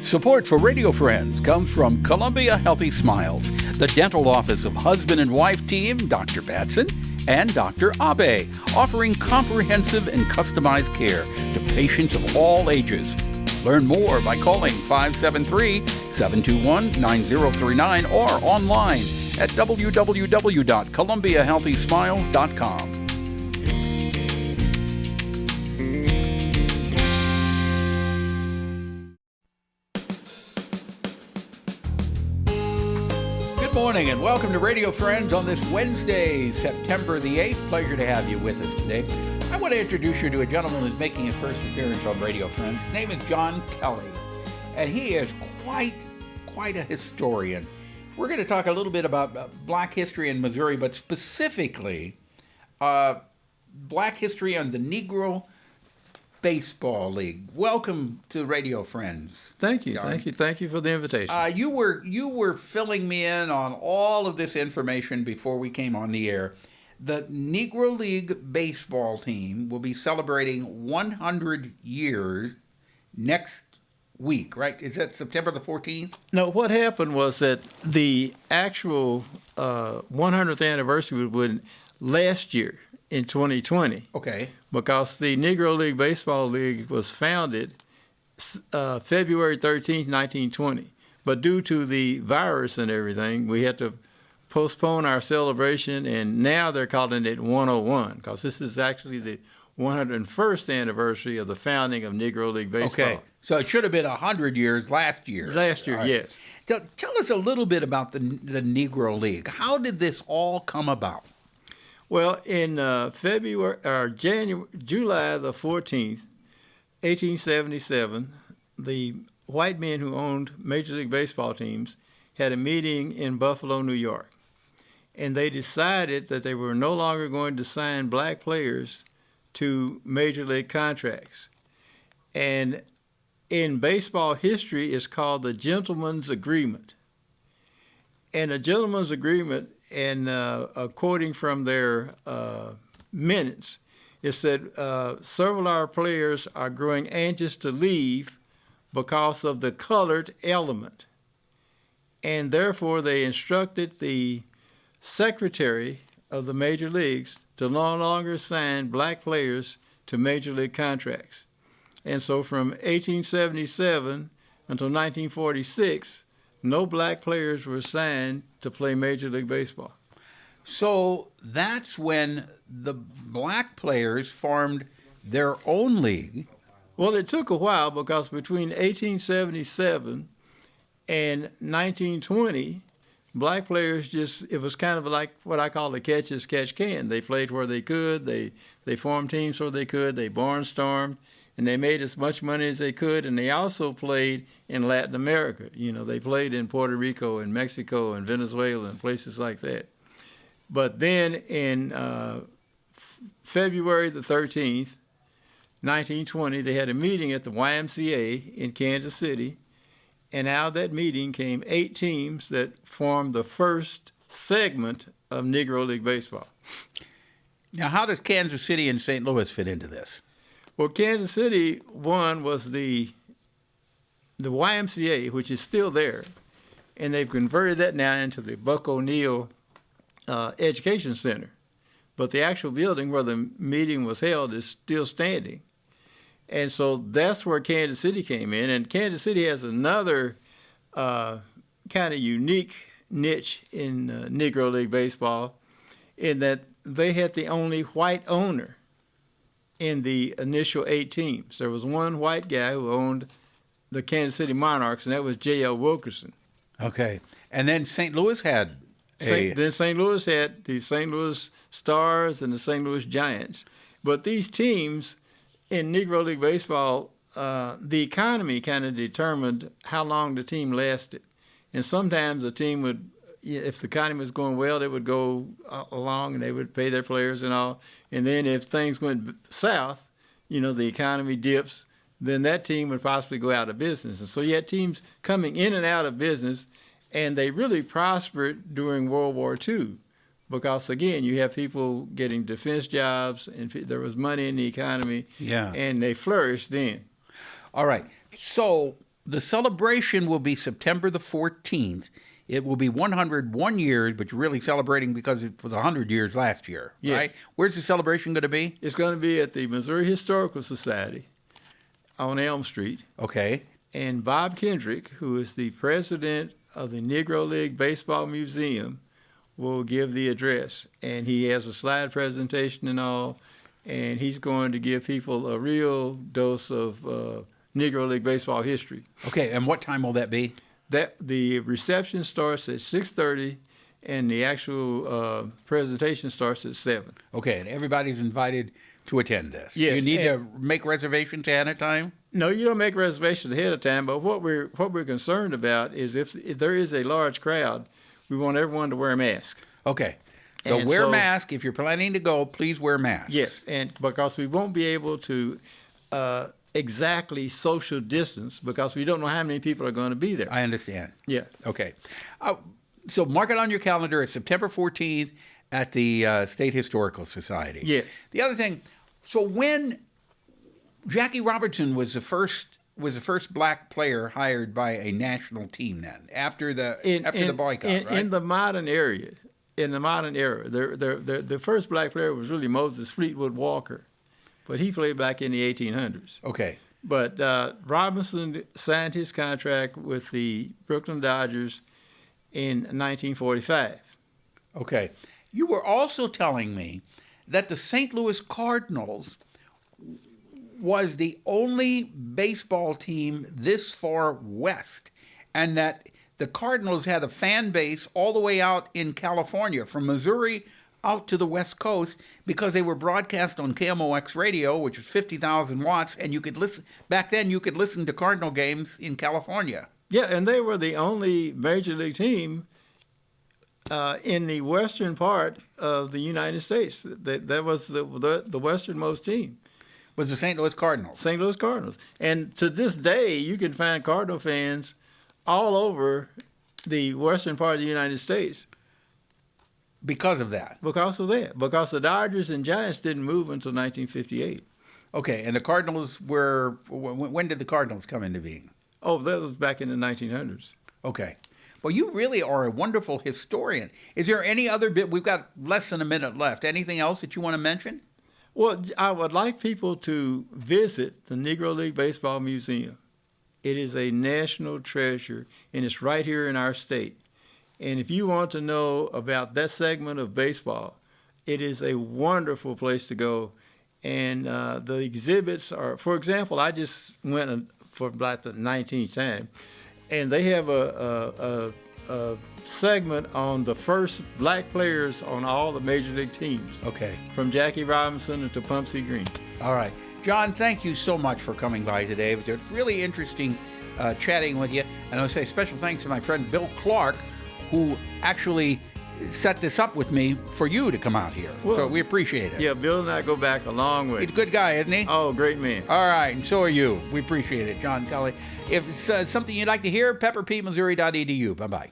Support for Radio Friends comes from Columbia Healthy Smiles, the dental office of husband and wife team Dr. Batson and Dr. Abe, offering comprehensive and customized care to patients of all ages. Learn more by calling 573-721-9039 or online at www.columbiahealthysmiles.com. Good morning and welcome to Radio Friends on this Wednesday, September the 8th. Pleasure to have you with us today. I want to introduce you to a gentleman who's making his first appearance on Radio Friends. His name is John Kelly, and he is quite a historian. We're going to talk a little bit about black history in Missouri, but specifically black history on the Negro Baseball League. Welcome to Radio Friends. Thank you, John. thank you for the invitation. You were filling me in on all of this information before we came on the air. The Negro League baseball team will be celebrating 100 years next week, right? Is that September the 14th? No, what happened was that the actual 100th anniversary was last year in 2020. Okay. Because the Negro League Baseball League was founded February 13th, 1920. But due to the virus and everything, we had to postpone our celebration, and now they're calling it 101 because this is actually the 101st anniversary of the founding of Negro League Baseball. Okay, so it should have been 100 years last year. Last year, right. Yes. So tell us a little bit about the Negro League. How did this all come about? Well, in July the 14th, 1877, the white men who owned Major League Baseball teams had a meeting in Buffalo, New York. And they decided that they were no longer going to sign black players to major league contracts. And in baseball history, it's called the Gentleman's Agreement. And a gentleman's agreement, and quoting from their minutes, it said several of our players are growing anxious to leave because of the colored element. And therefore, they instructed the secretary of the major leagues to no longer sign black players to major league contracts. And so from 1877 until 1946, no black players were signed to play Major League Baseball. So that's when the black players formed their own league. Well, it took a while because between 1877 and 1920, black players it was kind of like what I call the catch as catch can. They played where they could. They formed teams where they could. They barnstormed, and they made as much money as they could. And they also played in Latin America. You know, they played in Puerto Rico and Mexico and Venezuela and places like that. But then in February the 13th, 1920, they had a meeting at the YMCA in Kansas City. And out of that meeting came 8 teams that formed the first segment of Negro League Baseball. Now, how does Kansas City and St. Louis fit into this? Well, Kansas City, one was the YMCA, which is still there, and they've converted that now into the Buck O'Neill Education Center. But the actual building where the meeting was held is still standing. And so that's where Kansas City came in. And Kansas City has another kind of unique niche in Negro League Baseball in that they had the only white owner in the initial 8 teams. There was one white guy who owned the Kansas City Monarchs, and that was J.L. Wilkerson. Okay. And then St. Louis had Then St. Louis had the St. Louis Stars and the St. Louis Giants. But these teams in Negro League Baseball, the economy kind of determined how long the team lasted. And sometimes a team would, if the economy was going well, they would go along and they would pay their players and all. And then if things went south, you know, the economy dips, then that team would possibly go out of business. And so you had teams coming in and out of business, and they really prospered during World War II. Because, again, you have people getting defense jobs, and there was money in the economy, yeah, and they flourished then. All right. So The celebration will be September the 14th. It will be 101 years, but you're really celebrating because it was 100 years last year, Yes. right? Where's the celebration going to be? It's going to be at the Missouri Historical Society on Elm Street. Okay. And Bob Kendrick, who is the president of the Negro League Baseball Museum, will give the address. And he has a slide presentation and all, and he's going to give people a real dose of Negro League baseball history. Okay, and what time will that be? That the reception starts at 6:30, and the actual presentation starts at 7. Okay, and everybody's invited to attend this. Yes, You need to make reservations ahead of time? No, you don't make reservations ahead of time. But what we're concerned about is if there is a large crowd, we want everyone to wear a mask. Okay. So And wear a so- mask. If you're planning to go, please wear masks. Yes, and because we won't be able to exactly social distance because we don't know how many people are going to be there. I understand. Yeah. Okay. So mark it on your calendar. It's September 14th at the State Historical Society. Yes. The other thing, so when Jackie Robertson was the first black player hired by a national team then, after the boycott, right? In the modern era, the first black player was really Moses Fleetwood Walker, but he played back in the 1800s. Okay. But Robinson signed his contract with the Brooklyn Dodgers in 1945. Okay. You were also telling me that the St. Louis Cardinals was the only baseball team this far west, and that the Cardinals had a fan base all the way out in California, from Missouri out to the West Coast, because they were broadcast on KMOX radio, which was 50,000 watts, and you could listen. Back then, you could listen to Cardinal games in California. Yeah, and they were the only major league team in the western part of the United States. That was the westernmost team. Was the St. Louis Cardinals. St. Louis Cardinals. And to this day, you can find Cardinal fans all over the western part of the United States. Because of that. Because of that. Because the Dodgers and Giants didn't move until 1958. Okay, and the Cardinals were, when did the Cardinals come into being? Oh, that was back in the 1900s. Okay. Well, you really are a wonderful historian. Is there any other bit? We've got less than a minute left. Anything else that you want to mention? Well, I would like people to visit the Negro League Baseball Museum. It is a national treasure, and it's right here in our state. And if you want to know about that segment of baseball, it is a wonderful place to go. And the exhibits are, for example, I just went for about the 19th time, and they have a segment on the first black players on all the major league teams. Okay. From Jackie Robinson to Pumpsie Green. All right. John, thank you so much for coming by today. It was really interesting chatting with you. And I'll say special thanks to my friend Bill Clark, who actually set this up with me for you to come out here. Well, so we appreciate it. Yeah, Bill and I go back a long way. He's a good guy, isn't he? Oh, great man. All right, and so are you. We appreciate it, John Kelly. If it's something you'd like to hear, pepperpetemissouri.edu. Bye-bye.